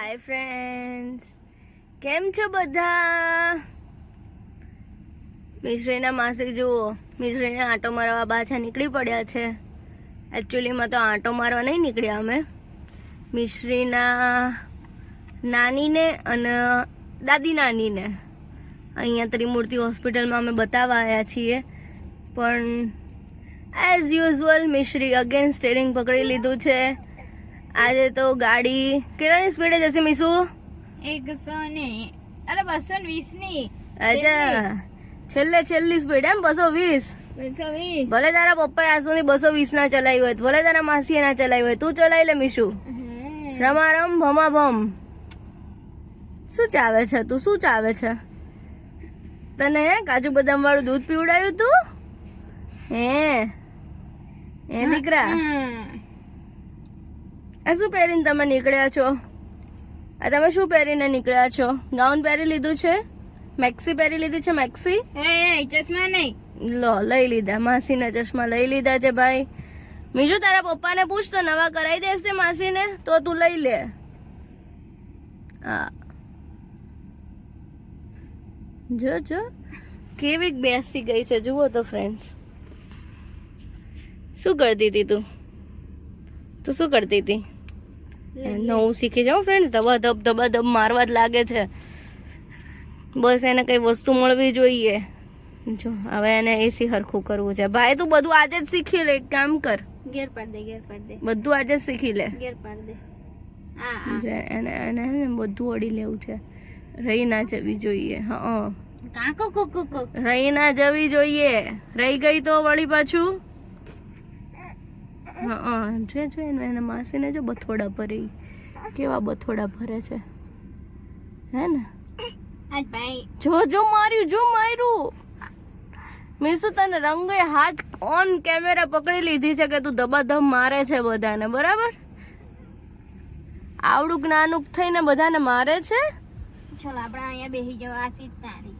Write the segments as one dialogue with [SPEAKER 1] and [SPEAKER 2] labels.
[SPEAKER 1] Hi friends, કેમ છો બધા? મિશ્રીના માસી જુઓ, મિશ્રીને આંટો મારવા પાછા નીકળી પડ્યા છે. એકચ્યુઅલીમાં તો આંટો મારવા નહીં નીકળ્યા અમે, મિશ્રીના નાનીને અને દાદી નાનીને અહીંયા ત્રિમૂર્તિ હોસ્પિટલમાં અમે બતાવવા આવ્યા છીએ. પણ as usual Mishri again steering પકડી લીધું છે. આજે તો ગાડી કેટલાની સ્પીડે જશે મીસુ?
[SPEAKER 2] 220 ની.
[SPEAKER 1] અચ્છા, છેલ્લી સ્પીડ એમ? 220. ભલે તારા પપ્પાએ આજ સુધી 220 ના ચલાવી હોય, ભલે તારા માસીએ ના ચલાવી હોય, તું ચલાવી લે મીશુ. રમારમ ભમાભમ. શું ચાવે છે તું? શું ચાવે છે તને? કાજુ બદામ વાળું દૂધ પીવડાયું તું? હે દીકરા, આ શું પહેરીને તમે નીકળ્યા છો? આ તમે શું પહેરીને નીકળ્યા છો? ગાઉન પહેરી લીધું છે? મેક્સી પહેરી લીધી છે? મેક્સી
[SPEAKER 2] ચશ્મા નહીં
[SPEAKER 1] લો, લઈ લીધા. માસીના ચશ્મા લઈ લીધા છે ભાઈ. બીજું તારા પપ્પાને પૂછ તો નવા કરાવી દેશે માસીને, તો તું લઈ લે. હા, જો કેવી બેસી ગઈ છે જુઓ તો ફ્રેન્ડ્સ. શું કરતી હતી તું? શું કરતી હતી? નવું શીખી જાઉં ફ્રેન્ડ્સ. ધબા ધબ મારવા જ લાગે છે. બસ એને કઈ વસ્તુ મળવી જોઈએ. જો હવે એને એસી હરખું કરવું છે. ભાઈ તું બધું આજે જ શીખી લે. એક કામ કર,
[SPEAKER 2] ગેર પાડ દે.
[SPEAKER 1] બધું આજે જ શીખી લે.
[SPEAKER 2] ગેર પાડ દે.
[SPEAKER 1] એને બધું ઓડી લેવું છે. રહી ના જવી જોઈએ. હા, રહી ના જવી જોઈએ. રહી ગઈ તો વળી પાછું. હા, જો એને માસીને જો બથોડા ભરે, કેવા બથોડા ભરે છે, હે ને? જો માર્યું. મીસુ તને રંગે હાથ ઓન કેમેરા પકડી લીધી છે કે તું ધબાધબ મારે છે બધાને, બરાબર? આવડું જ્ઞાનુક થઈને બધાને મારે છે.
[SPEAKER 2] ચલ આપણે અહીંયા બેસી જવા. આ સીટ તારી.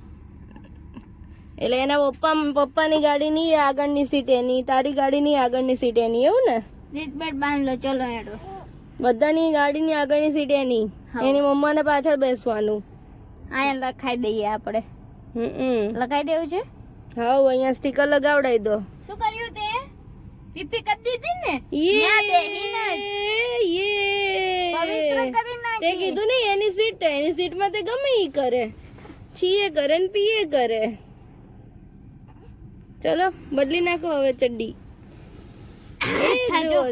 [SPEAKER 1] એટલે એના પપ્પાની ગાડીની આગળની સીટ એની, તારી ગાડીની આગળની સીટ એની, એવું ને?
[SPEAKER 2] સીટ બેલ્ટ બાંધ લો. ચલો હેડો.
[SPEAKER 1] બધાની ગાડીની આગળની સીટ એની, એની મમ્માને પાછળ બેસવાનું.
[SPEAKER 2] અહીંયા લખાઈ દઈએ આપણે. લખાઈ દેવું છે?
[SPEAKER 1] હા, અહીંયા સ્ટીકર લગાવડાવી દો.
[SPEAKER 2] શું કર્યું તે? પીપી કરી દીધી ને? પવિત્ર કરી નાખી.
[SPEAKER 1] તે કીધું ને એની સીટમાં તે ગમે ઈ કરે, છીએ કરે ને પીએ કરે. ચલો બદલી નાખો હવે ચડ્ડી.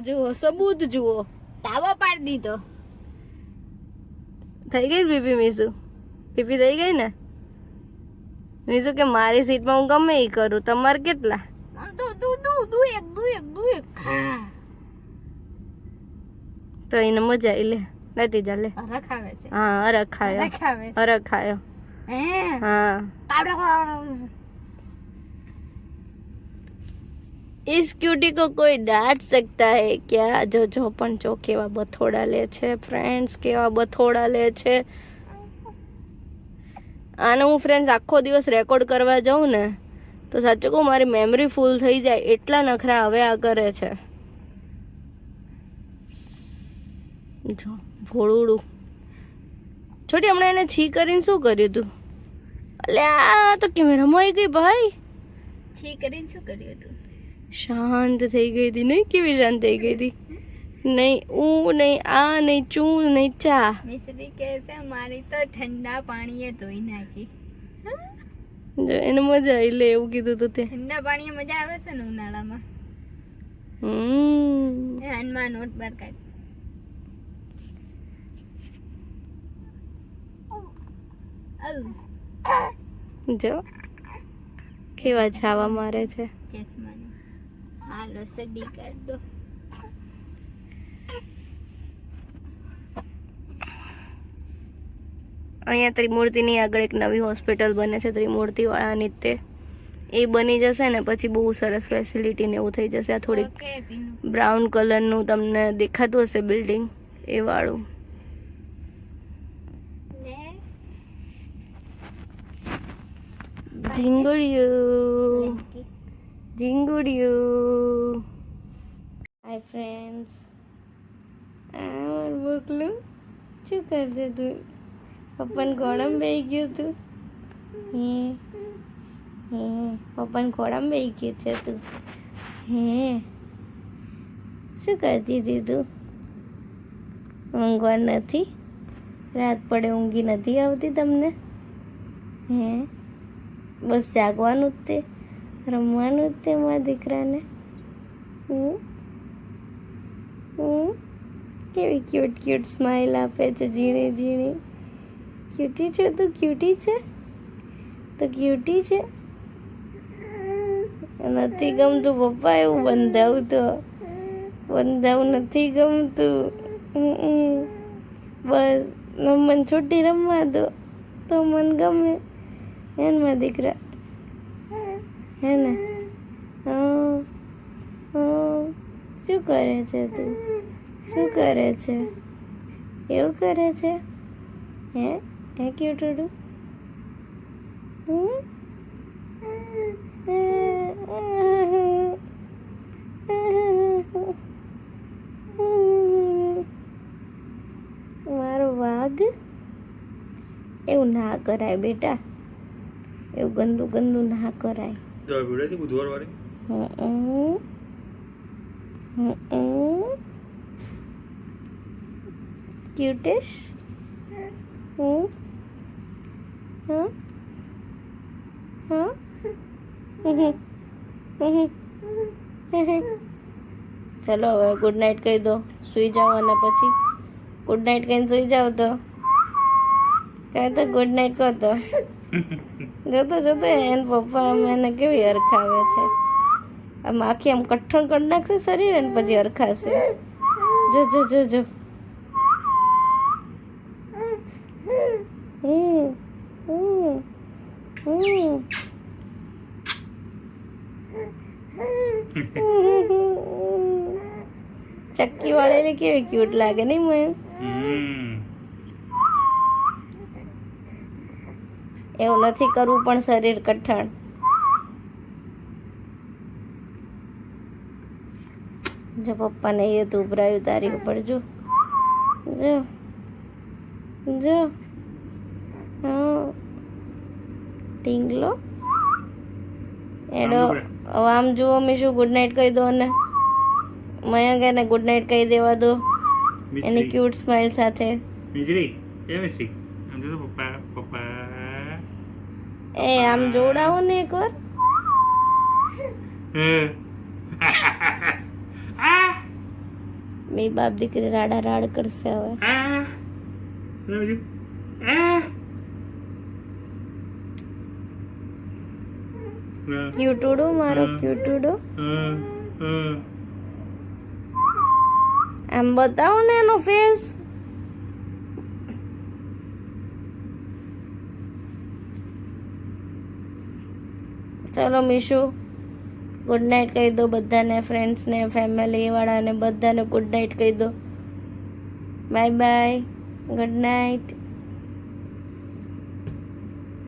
[SPEAKER 1] જુઓ સબૂત જુઓ.
[SPEAKER 2] તાવો પાડી દીધો.
[SPEAKER 1] થઈ ગઈ પીપી મીસુ? પીપી થઈ ગઈ ને? મીસુ કે મારી સીટમાં હું ગમે ઈ કરું, તમારે કેટલા? તો એને મજા આવી. લે લેતી જા લે.
[SPEAKER 2] રખાવે છે.
[SPEAKER 1] હા, અરખાયો. હા, इस क्यूटी को कोई डांट सकता है क्या? जो પણ જો કેવા બથોડા લે છે ફ્રેન્ડ્સ, કેવા બથોડા લે છે. આને હું ફ્રેન્ડ્સ આખો દિવસ રેકોર્ડ કરવા જાઉં ને તો સાચું કહું મારી મેમરી ફૂલ થઈ જાય, એટલા નખરા હવે આ કરે છે. જો ભોળુડું છોટી, હમણાં એને છી કરીને શું કર્યું તું? અલ્યા તો કેમેરામાં આવી ગઈ ભાઈ.
[SPEAKER 2] છી કરીને શું કર્યું તું?
[SPEAKER 1] શાંત થઈ ગઈ હતી. નહીં કેવી શાંત થઈ ગઈ હતી? નહીં હું નહીં આ નહીં ચૂ નહીં ચા.
[SPEAKER 2] મિશ્રી કહે છે મારી તો ઠંડા પાણીએ ધોઈ નાખી.
[SPEAKER 1] જો એને મજા આવી. લે એવું કીધું તું તે.
[SPEAKER 2] ઠંડા પાણીએ મજા આવે છે ને ઉનાળામાં. હનુમાન નોટ બાર કાઢ.
[SPEAKER 1] જો કેવા છાવા મારે છે.
[SPEAKER 2] હાલો સડી કાઢ દો.
[SPEAKER 1] અહીંયા ત્રિમૂર્તિની આગળ એક નવી હોસ્પિટલ બને છે, ત્રિમૂર્તિ વાળાની. તે એ બની જશે ને પછી બહુ સરસ ફેસિલિટી ને એવું થઈ જશે. આ થોડીક બ્રાઉન કલરનું તમને દેખાતું હશે બિલ્ડિંગ, એ વાળું. ઝીંગુડિયું. હાય ફ્રેન્ડ્સ, મોકલું
[SPEAKER 2] શું કરજે તું? પપ્પાને ખોળામાં બેસી ગયું તું? હે હે પપ્પાને ખોળામાં બેસી ગયું છે તું? હે શું કરતી હતી તું? ઊંઘવા નથી? રાત પડે ઊંઘી નથી આવતી તમને? હે બસ જાગવાનું જ તે, રમવાનું જ તે મારા દીકરાને? કેવી ક્યુટ ક્યુટ સ્માઈલ આપે છે, ઝીણી ઝીણી. ક્યુટી છે તું? ક્યુટી છે તો? ક્યુટી છે? નથી ગમતું પપ્પા એવું બંધાવું? તો બંધાવું નથી ગમતું. બસ મને છૂટી રમવા દો તો મને ગમે. હે ને મારા દીકરા? હે ને? શું કરે છે તું? શું કરે છે? એવું કરે છે? હે હે ક્યુટુડું? મારો વાઘ. એવું ના કરાય બેટા, એવું ગંદુ ગંદુ ના કરાય.
[SPEAKER 3] બુધવાર વાળી
[SPEAKER 2] ક્યુટેશ. ચલો હવે ગુડ નાઇટ કહી દો, સુઈ જાઓ. અને પછી ગુડ નાઇટ કહીને સુઈ જાઓ. તો કહે તો ગુડ નાઇટ કહો તો. જોતો જોતો એને પપ્પા એને કેવી હરખાવે છે. આમ આખી આમ કઠણ કરી નાખશે શરીર અને પછી હરખાશે. જો જો જો જો. ચક્કી વાળેલી કેવી ક્યુટ લાગે નહીં મને? એવું નથી કરવું પણ શરીર કઠણ. જો પપ્પાને એ તો ઉભરાયું તારી ઉપર. જો જો જો. હા ટીંગલો એડો. હવે આમ જુઓ મીશુ, ગુડ નાઇટ કહી દો. અને મયંક એને ગુડ નાઇટ કહી દેવા દો એની ક્યુટ સ્માઇલ સાથે.
[SPEAKER 3] મિશ્રી એ મિશ્રી આમ જો પપ્પા પપ્પા.
[SPEAKER 2] એ આમ જોડાવો ને એકવાર. બે બાપ દીકરી રાડા રાડ કરશે હવે. ક્યુટુડો મારો ક્યુટુડો. આમ બતાવો ને એનો ફેસ. ચલો મીશુ ગુડ નાઇટ કહી દો બધાને, ફ્રેન્ડ્સને, ફેમિલી વાળાને બધાને ગુડ નાઇટ કહી દો. Bye bye, good night.